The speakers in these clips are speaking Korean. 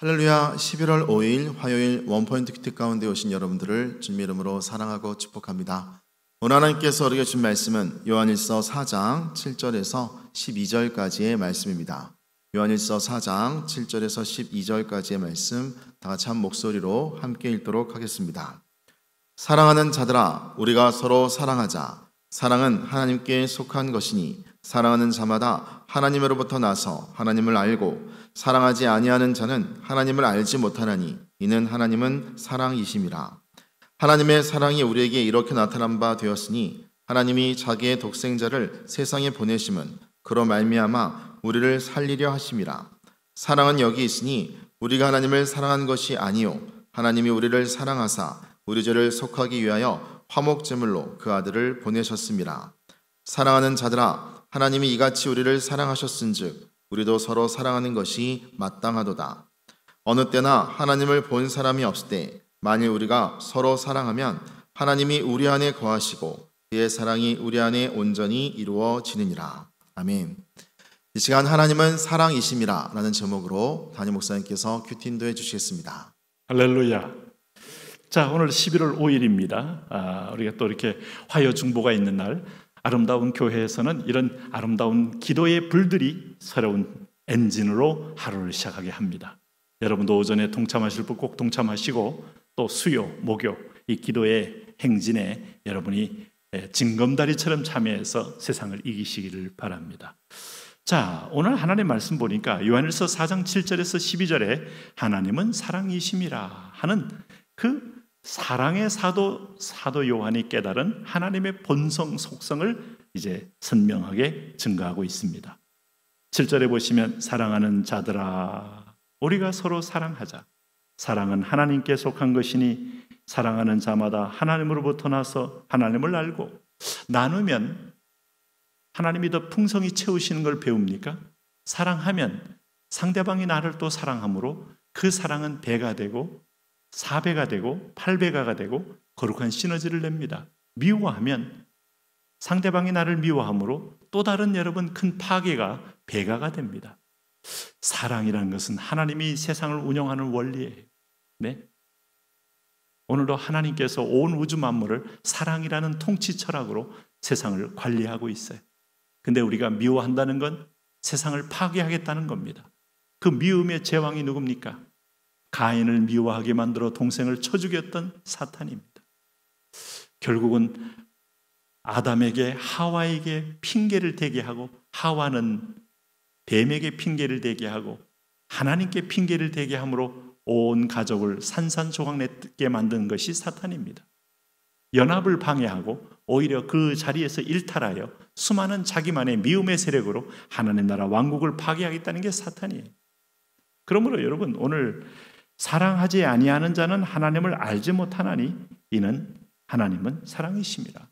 할렐루야. 11월 5일 화요일 원포인트 큐티 가운데 오신 여러분들을 주님의 이름으로 사랑하고 축복합니다. 오늘 하나님께서 우리에게 준 말씀은 요한일서 4장 7절에서 12절까지의 말씀입니다. 요한일서 4장 7절에서 12절까지의 말씀 다 같이 한 목소리로 함께 읽도록 하겠습니다. 사랑하는 자들아, 우리가 서로 사랑하자. 사랑은 하나님께 속한 것이니 사랑하는 자마다 하나님으로부터 나서 하나님을 알고 사랑하지 아니하는 자는 하나님을 알지 못하나니 이는 하나님은 사랑이심이라. 하나님의 사랑이 우리에게 이렇게 나타난 바 되었으니 하나님이 자기의 독생자를 세상에 보내심은 그로 말미암아 우리를 살리려 하심이라. 사랑은 여기 있으니 우리가 하나님을 사랑한 것이 아니요 하나님이 우리를 사랑하사 우리 죄를 속하기 위하여 화목제물로 그 아들을 보내셨음이라. 사랑하는 자들아, 하나님이 이같이 우리를 사랑하셨은즉 우리도 서로 사랑하는 것이 마땅하도다. 어느 때나 하나님을 본 사람이 없을 때 만일 우리가 서로 사랑하면 하나님이 우리 안에 거하시고 그의 사랑이 우리 안에 온전히 이루어지느니라. 아멘. 이 시간 하나님은 사랑이심이라 라는 제목으로 담임 목사님께서 큐티 인도해 주시겠습니다. 할렐루야. 자, 오늘 11월 5일입니다. 우리가 또 이렇게 화요 중보가 있는 날, 아름다운 교회에서는 이런 아름다운 기도의 불들이 새로운 엔진으로 하루를 시작하게 합니다. 여러분도 오전에 동참하실 분 꼭 동참하시고 또 수요, 목요 이 기도의 행진에 여러분이 징검다리처럼 참여해서 세상을 이기시기를 바랍니다. 자, 오늘 하나님의 말씀 보니까 요한일서 4장 7절에서 12절에 하나님은 사랑이심이라 하는 그 사랑의 사도 요한이 깨달은 하나님의 본성 속성을 이제 선명하게 증거하고 있습니다. 7절에 보시면 사랑하는 자들아, 우리가 서로 사랑하자. 사랑은 하나님께 속한 것이니 사랑하는 자마다 하나님으로부터 나서 하나님을 알고. 나누면 하나님이 더 풍성히 채우시는 걸 배웁니까? 사랑하면 상대방이 나를 또 사랑함으로 그 사랑은 배가 되고 4배가 되고 8배가 되고 거룩한 시너지를 냅니다. 미워하면 상대방이 나를 미워함으로 또 다른 여러분 큰 파괴가 배가가 됩니다. 사랑이라는 것은 하나님이 세상을 운영하는 원리예요. 네? 오늘도 하나님께서 온 우주 만물을 사랑이라는 통치 철학으로 세상을 관리하고 있어요. 근데 우리가 미워한다는 건 세상을 파괴하겠다는 겁니다. 그 미움의 제왕이 누굽니까? 가인을 미워하게 만들어 동생을 쳐 죽였던 사탄입니다. 결국은 아담에게 하와에게 핑계를 대게 하고 하와는 뱀에게 핑계를 대게 하고 하나님께 핑계를 대게 함으로 온 가족을 산산조각내게 만든 것이 사탄입니다. 연합을 방해하고 오히려 그 자리에서 일탈하여 수많은 자기만의 미움의 세력으로 하나님 나라 왕국을 파괴하겠다는 게 사탄이에요. 그러므로 여러분 오늘 사랑하지 아니하는 자는 하나님을 알지 못하나니 이는 하나님은 사랑이십니다.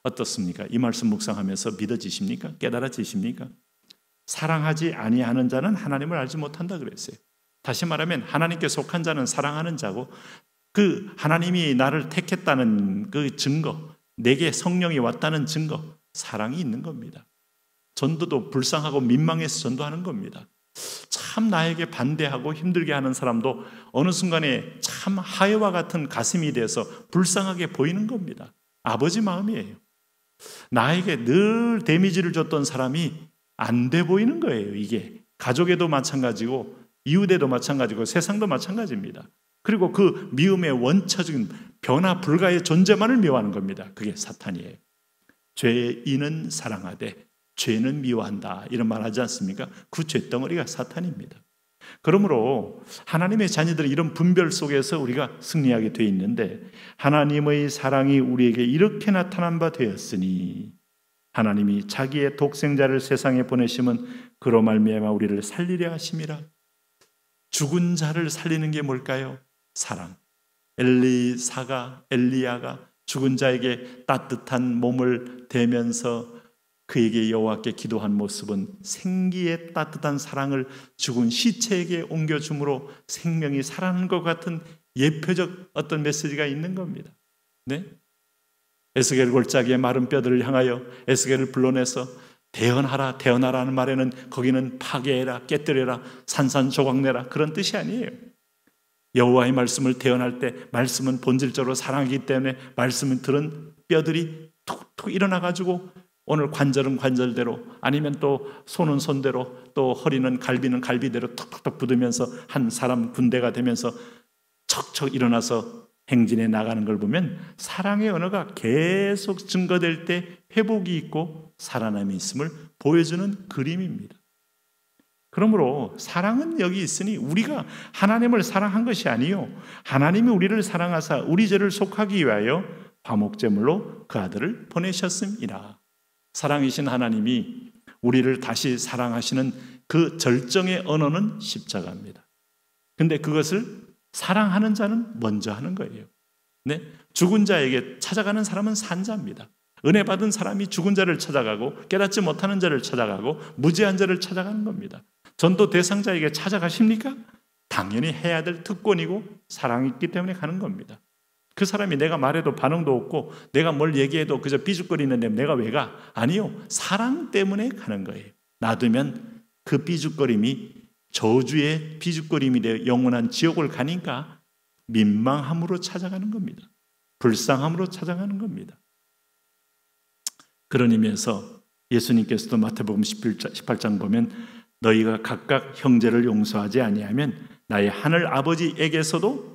어떻습니까? 이 말씀 묵상하면서 믿어지십니까? 깨달아지십니까? 사랑하지 아니하는 자는 하나님을 알지 못한다 그랬어요. 다시 말하면 하나님께 속한 자는 사랑하는 자고 그 하나님이 나를 택했다는 그 증거, 내게 성령이 왔다는 증거, 사랑이 있는 겁니다. 전도도 불쌍하고 민망해서 전도하는 겁니다. 참 나에게 반대하고 힘들게 하는 사람도 어느 순간에 참 하회와 같은 가슴이 돼서 불쌍하게 보이는 겁니다. 아버지 마음이에요. 나에게 늘 데미지를 줬던 사람이 안 돼 보이는 거예요. 이게 가족에도 마찬가지고 이웃에도 마찬가지고 세상도 마찬가지입니다. 그리고 그 미움의 원초적인 변화 불가의 존재만을 미워하는 겁니다. 그게 사탄이에요. 죄인은 사랑하되 죄는 미워한다 이런 말 하지 않습니까? 그 죄덩어리가 사탄입니다. 그러므로 하나님의 자녀들은 이런 분별 속에서 우리가 승리하게 되어 있는데 하나님의 사랑이 우리에게 이렇게 나타난 바 되었으니 하나님이 자기의 독생자를 세상에 보내심은 그로 말미암아 우리를 살리려 하심이라. 죽은 자를 살리는 게 뭘까요? 사랑. 엘리야가 죽은 자에게 따뜻한 몸을 대면서 그에게 여호와께 기도한 모습은 생기의 따뜻한 사랑을 죽은 시체에게 옮겨줌으로 생명이 살아나는 것 같은 예표적 어떤 메시지가 있는 겁니다. 네? 에스겔 골짜기의 마른 뼈들을 향하여 에스겔을 불러내서 대언하라, 대언하라는 말에는 거기는 파괴해라, 깨뜨려라, 산산조각내라 그런 뜻이 아니에요. 여호와의 말씀을 대언할 때 말씀은 본질적으로 사랑이기 때문에 말씀을 들은 뼈들이 툭툭 일어나가지고 오늘 관절은 관절대로, 아니면 또 손은 손대로, 또 허리는 갈비는 갈비대로 툭툭툭 붙으면서 한 사람 군대가 되면서 척척 일어나서 행진해 나가는 걸 보면 사랑의 언어가 계속 증거될 때 회복이 있고 살아남이 있음을 보여주는 그림입니다. 그러므로 사랑은 여기 있으니 우리가 하나님을 사랑한 것이 아니요, 하나님이 우리를 사랑하사 우리 죄를 속하기 위하여 화목제물로 그 아들을 보내셨습니다. 사랑이신 하나님이 우리를 다시 사랑하시는 그 절정의 언어는 십자가입니다. 근데 그것을 사랑하는 자는 먼저 하는 거예요. 네? 죽은 자에게 찾아가는 사람은 산 자입니다. 은혜 받은 사람이 죽은 자를 찾아가고 깨닫지 못하는 자를 찾아가고 무죄한 자를 찾아가는 겁니다. 전도 대상자에게 찾아가십니까? 당연히 해야 될 특권이고 사랑이 있기 때문에 가는 겁니다. 그 사람이 내가 말해도 반응도 없고 내가 뭘 얘기해도 그저 삐죽거리는데 내가 왜 가? 아니요, 사랑 때문에 가는 거예요. 놔두면 그 삐죽거림이 저주의 삐죽거림이 되어 영원한 지옥을 가니까 민망함으로 찾아가는 겁니다. 불쌍함으로 찾아가는 겁니다. 그런 의미에서 예수님께서도 마태복음 18장 보면 너희가 각각 형제를 용서하지 아니하면 나의 하늘 아버지에게서도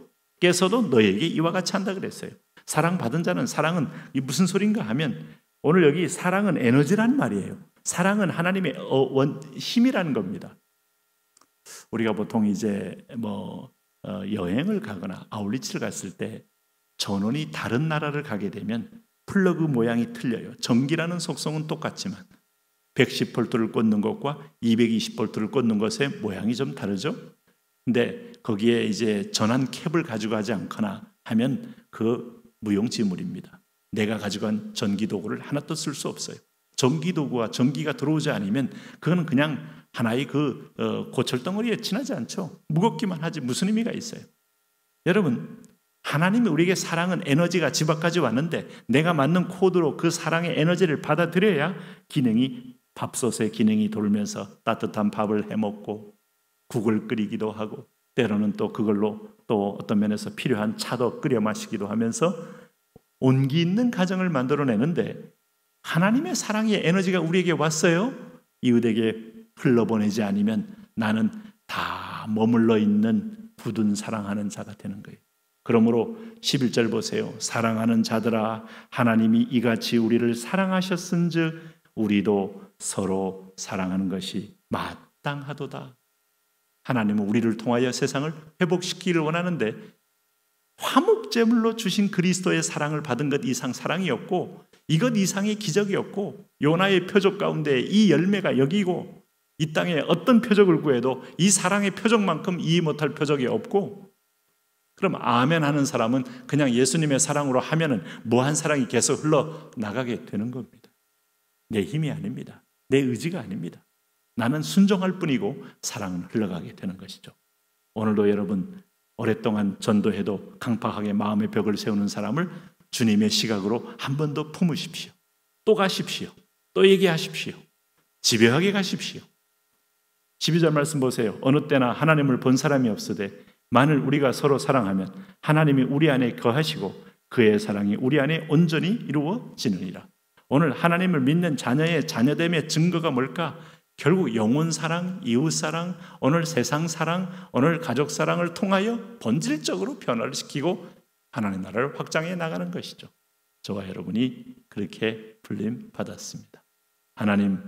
너희에게 이와 같이 한다 그랬어요. 사랑받은 자는, 사랑은 이 무슨 소린가 하면 오늘 여기 사랑은 에너지란 말이에요. 사랑은 하나님의 힘이라는 겁니다. 우리가 보통 이제 여행을 가거나 아울리치를 갔을 때 전원이 다른 나라를 가게 되면 플러그 모양이 틀려요. 전기라는 속성은 똑같지만 110볼트를 꽂는 것과 220볼트를 꽂는 것의 모양이 좀 다르죠. 근데 거기에 이제 전환 캡을 가져가지 않거나 하면 그 무용지물입니다. 내가 가져간 전기도구를 하나도 쓸 수 없어요. 전기도구와 전기가 들어오지 않으면 그거는 그냥 하나의 고철덩어리에 지나지 않죠. 무겁기만 하지 무슨 의미가 있어요. 여러분, 하나님이 우리에게 사랑은 에너지가 집 앞까지 왔는데 내가 맞는 코드로 그 사랑의 에너지를 받아들여야 밥솥의 기능이 돌면서 따뜻한 밥을 해먹고 국을 끓이기도 하고 때로는 또 그걸로 또 어떤 면에서 필요한 차도 끓여 마시기도 하면서 온기 있는 가정을 만들어내는데 하나님의 사랑의 에너지가 우리에게 왔어요. 이웃에게 흘러보내지 않으면 나는 다 머물러 있는 굳은 사랑하는 자가 되는 거예요. 그러므로 11절 보세요. 사랑하는 자들아 하나님이 이같이 우리를 사랑하셨은즉 우리도 서로 사랑하는 것이 마땅하도다. 하나님은 우리를 통하여 세상을 회복시키기를 원하는데 화목제물로 주신 그리스도의 사랑을 받은 것 이상 사랑이었고 이것 이상의 기적이었고 요나의 표적 가운데 이 열매가 여기고 이 땅에 어떤 표적을 구해도 이 사랑의 표적만큼 이해 못할 표적이 없고 그럼 아멘 하는 사람은 그냥 예수님의 사랑으로 하면은 무한 사랑이 계속 흘러나가게 되는 겁니다. 내 힘이 아닙니다. 내 의지가 아닙니다. 나는 순종할 뿐이고 사랑은 흘러가게 되는 것이죠. 오늘도 여러분 오랫동안 전도해도 강팍하게 마음의 벽을 세우는 사람을 주님의 시각으로 한 번 더 품으십시오. 또 가십시오. 또 얘기하십시오. 집요하게 가십시오. 12절 말씀 보세요. 어느 때나 하나님을 본 사람이 없으되 만일 우리가 서로 사랑하면 하나님이 우리 안에 거하시고 그의 사랑이 우리 안에 온전히 이루어지느니라. 오늘 하나님을 믿는 자녀의 자녀됨의 증거가 뭘까? 결국 영혼 사랑, 이웃 사랑, 오늘 세상 사랑, 오늘 가족 사랑을 통하여 본질적으로 변화를 시키고 하나님의 나라를 확장해 나가는 것이죠. 저와 여러분이 그렇게 불림 받았습니다. 하나님,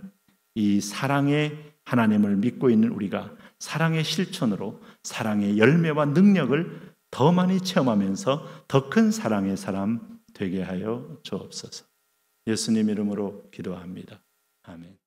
이 사랑의 하나님을 믿고 있는 우리가 사랑의 실천으로 사랑의 열매와 능력을 더 많이 체험하면서 더 큰 사랑의 사람 되게 하여 주옵소서. 예수님 이름으로 기도합니다. 아멘.